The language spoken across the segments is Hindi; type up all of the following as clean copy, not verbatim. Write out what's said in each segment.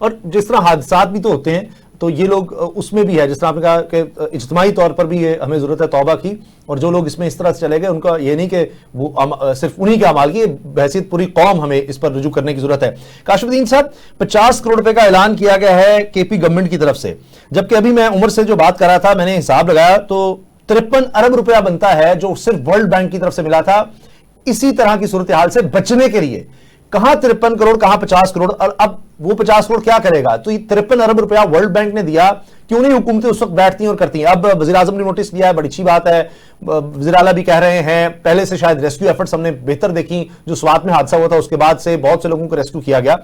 और जिस तरह हादसात भी तो होते हैं, तो ये लोग उसमें भी है, जिस तरह आपने कहा कि इज्तिमाई तौर पर भी ये हमें जरूरत है तौबा की, और जो लोग इसमें इस तरह से चले गए उनका ये नहीं कि वो सिर्फ उन्हीं के अमाल की, बहसीत पूरी कौम हमें इस पर रुजू करने की जरूरत है। काशिफुद्दीन साहब, 50 करोड़ रुपए का ऐलान किया गया है केपी गवर्नमेंट की तरफ से, जबकि अभी मैं उमर से जो बात कर रहा था, मैंने हिसाब लगाया तो 53 अरब रुपया बनता है जो सिर्फ वर्ल्ड बैंक की तरफ से मिला था इसी तरह की सूरत हाल से बचने के लिए। कहां 53 करोड़, कहां 50 करोड़, और अब वो 50 करोड़ क्या करेगा? तो ये 53 अरब रुपया वर्ल्ड बैंक ने दिया, क्यों नहीं हुकूमतें उस वक्त बैठती हैं और करती हैं? अब वज़ीर आज़म ने नोटिस लिया है, बड़ी अच्छी बात है, वज़ीर आला भी कह रहे हैं, पहले से शायद रेस्क्यू एफर्ट्स हमने बेहतर देखी, जो स्वात में हादसा हुआ था उसके बाद से बहुत से लोगों को रेस्क्यू किया गया,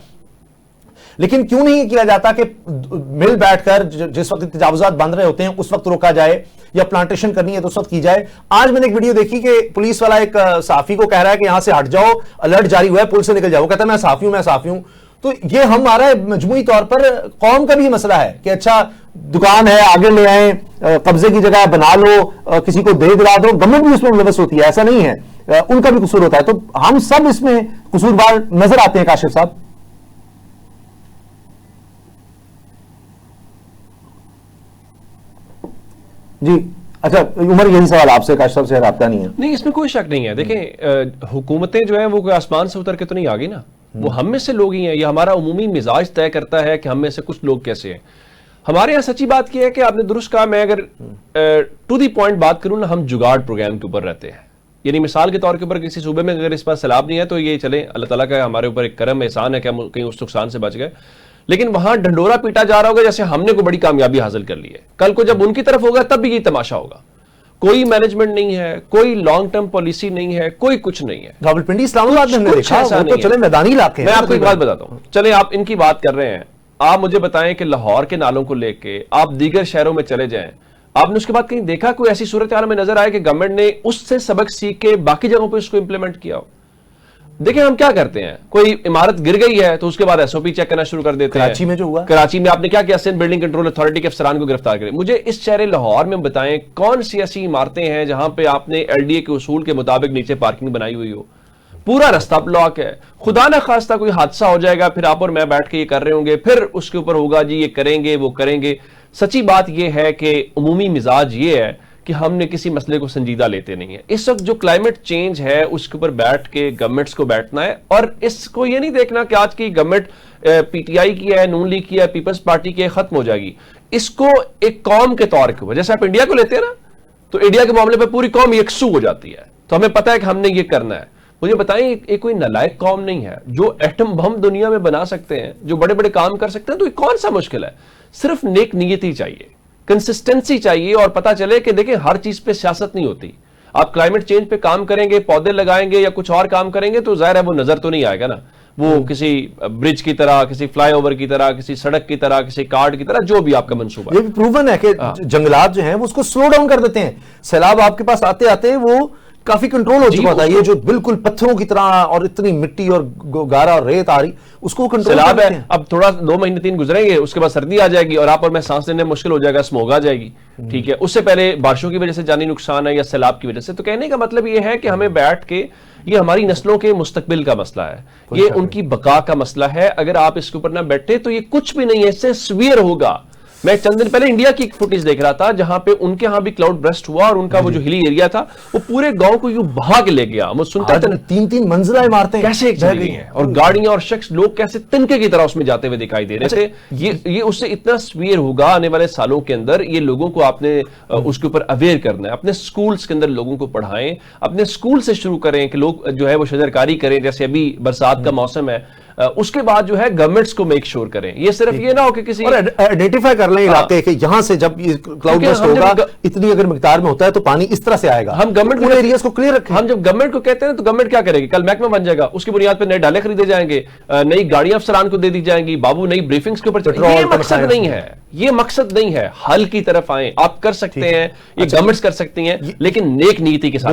लेकिन क्यों नहीं किया जाता कि मिल बैठकर जिस वक्त तजावुजात बन रहे होते हैं उस वक्त रोका जाए, या प्लांटेशन करनी है तो उस वक्त की जाए। आज मैंने एक वीडियो देखी कि पुलिस वाला एक सहाफी को कह रहा है कि यहां से हट जाओ, अलर्ट जारी हुआ है, पुल से निकल जाओ, वो कहता है मैं साफी हूं। तो ये हमारा मजमूई तौर पर कौम का भी मसला है कि अच्छा दुकान है, आगे ले आए, कब्जे की जगह बना लो, किसी को दे दिला दो, गवर्नमेंट भी उसमें मुलव्वस होती है, ऐसा नहीं है, उनका भी कसूर होता है। तो हम सब इसमें कसूरवार नजर आते हैं। काशिफ साहब जी, अच्छा उमर, यही सवाल आपसे, काशिफ से रब्ता नहीं है। नहीं, इसमें कोई शक नहीं है। देखें, हुकूमतें जो है वो कोई आसमान से उतर के तो नहीं आ गई ना, वो हम में से लोग ही हैं। ये हमारा उमूमी मिजाज तय करता है कि हम में से कुछ लोग कैसे हैं। हमारे यहाँ सच्ची बात यह है कि आपने दुरुस्त कहा, मैं अगर टू दी पॉइंट बात करूं ना, हम जुगाड़ प्रोग्राम के ऊपर रहते हैं। यानी मिसाल के तौर के ऊपर किसी सूबे में अगर इस बार सैलाब नहीं है तो ये चले, अल्लाह ताला का हमारे ऊपर एक करम एहसान है कि हम कहीं उस नुकसान से बच गए, लेकिन वहां ढंडोरा पीटा जा रहा होगा जैसे हमने कोई बड़ी कामयाबी हासिल कर ली है। कल को जब उनकी तरफ होगा तब भी ये तमाशा होगा। कोई मैनेजमेंट नहीं है, कोई लॉन्ग टर्म पॉलिसी नहीं है, कोई कुछ नहीं है। रावलपिंडी इस्लामाबाद में हमने देखा, वो तो चले मैदानी इलाके हैं। मैं आपको एक बात बताता हूं, चले आप इनकी बात कर रहे हैं, आप मुझे बताएं कि लाहौर के नालों को लेके आप दीगर शहरों में चले जाएं, आपने उसके बाद कहीं देखा कोई ऐसी सूरत हाल में नजर आए कि गवर्नमेंट ने उससे सबक सीख के बाकी जगहों पर उसको इंप्लीमेंट किया हो? देखिए हम क्या करते हैं, कोई इमारत गिर गई है तो उसके बाद एसओपी चेक करना शुरू कर देते हैं। कराची में जो हुआ, कराची में आपने क्या किया, सिंध बिल्डिंग कंट्रोल अथॉरिटी के अफसरान को गिरफ्तार करें। मुझे इस शहर लाहौर में बताएं कौन सी ऐसी इमारतें हैं जहां पे आपने एलडीए के उसूल के मुताबिक नीचे पार्किंग बनाई हुई हो? पूरा रास्ता ब्लॉक है। खुदा ना खास्ता कोई हादसा हो जाएगा, फिर आप और मैं बैठ के ये कर रहे होंगे, फिर उसके ऊपर होगा जी ये करेंगे वो करेंगे। सच्ची बात यह है कि उमूमी मिजाज ये है कि हमने किसी मसले को संजीदा लेते नहीं है। इस वक्त जो क्लाइमेट चेंज है उसके ऊपर बैठ के गवर्नमेंट्स को बैठना है, और इसको ये नहीं देखना कि आज की गवर्नमेंट पीटीआई की है, नून लीग की है, पीपल्स पार्टी की है, खत्म हो जाएगी। इसको एक कौम के तौर के ऊपर, जैसे आप इंडिया को लेते हैं ना, तो इंडिया के मामले पर पूरी कौम यकसू हो जाती है, तो हमें पता है कि हमने ये करना है। मुझे बताएं, एक कोई नालायक कौम नहीं है जो एटम बम दुनिया में बना सकते हैं, जो बड़े बड़े काम कर सकते हैं, तो ये कौन सा मुश्किल है? सिर्फ नेक नीयती चाहिए, कंसिस्टेंसी चाहिए, और पता चले कि देखिए हर चीज पे सियासत नहीं होती। आप क्लाइमेट चेंज पे काम करेंगे, पौधे लगाएंगे या कुछ और काम करेंगे तो जाहिर है वो नजर तो नहीं आएगा ना, वो किसी ब्रिज की तरह, किसी फ्लाईओवर की तरह, किसी सड़क की तरह, किसी कार्ड की तरह, जो भी आपका मंसूबा। ये भी प्रूवन है कि जंगलात जो हैं वो उसको स्लो डाउन कर देते हैं। सैलाब आपके पास आते आते वो काफी कंट्रोल हो चुका था, ये जो बिल्कुल पत्थरों की तरह और इतनी मिट्टी और गारा और रेत आ रही, उसको कंट्रोल सैलाब है। अब थोड़ा 2 महीने 3 गुजरेंगे, उसके बाद सर्दी आ जाएगी और आप और मैं सांस लेने मुश्किल हो जाएगा, स्मोग आ जाएगी, ठीक है। उससे पहले बारिशों की वजह से जानी नुकसान है या सैलाब की वजह से। तो कहने का मतलब ये है कि हमें बैठ के, ये हमारी नस्लों के मुस्तकबिल का मसला है, ये उनकी बका का मसला है। अगर आप इसके ऊपर ना बैठे तो ये कुछ भी नहीं है, इससे सीवियर होगा। मैं चंद दिन पहले इंडिया की एक फुटेज देख रहा था जहां पे उनके यहां भी क्लाउड ब्रस्ट हुआ और उनका वो जो हिली एरिया था वो पूरे गांव को यूं बहा के ले गया। मुझे सुनता था 3-3 मंजिला इमारतें कैसे चली गई हैं, और गाड़ियां और शख्स, लोग कैसे तिनके की तरह उसमें जाते हुए दिखाई दे रहे थे। ये उससे इतना सीवियर होगा आने वाले सालों के अंदर। ये लोगों को आपने उसके ऊपर अवेयर करना है, अपने स्कूल्स के अंदर लोगों को पढ़ाएं, अपने स्कूल से शुरू करें कि लोग जो है वो शजरकारी करें, जैसे अभी बरसात का मौसम है। उसके बाद जो है गवर्नमेंट्स को मेक श्योर करें, ये सिर्फ ये ना हो कि किसी आइडेंटिफाई कर लें इलाके के, यहां से जब क्लाउड बस्ट होगा इतनी अगर मिकदार में होता है तो पानी इस तरह से आएगा। हम गवर्नमेंट पूरे एरियाज को क्लियर रखें। हम जब गवर्नमेंट को कहते हैं तो गवर्नमेंट क्या करेगी? कल महकमा बन जाएगा, उसकी बुनियाद पर नए डाले खरीदे जाएंगे, नई गाड़ियां अफसरान को दे दी जाएंगी, बाबू नई ब्रीफिंग्स के ऊपर। ये मकसद नहीं है, ये मकसद नहीं है। हल की तरफ आए, आप कर सकते हैं, ये गवर्नमेंट्स कर सकती हैं, लेकिन नेक नीति के साथ।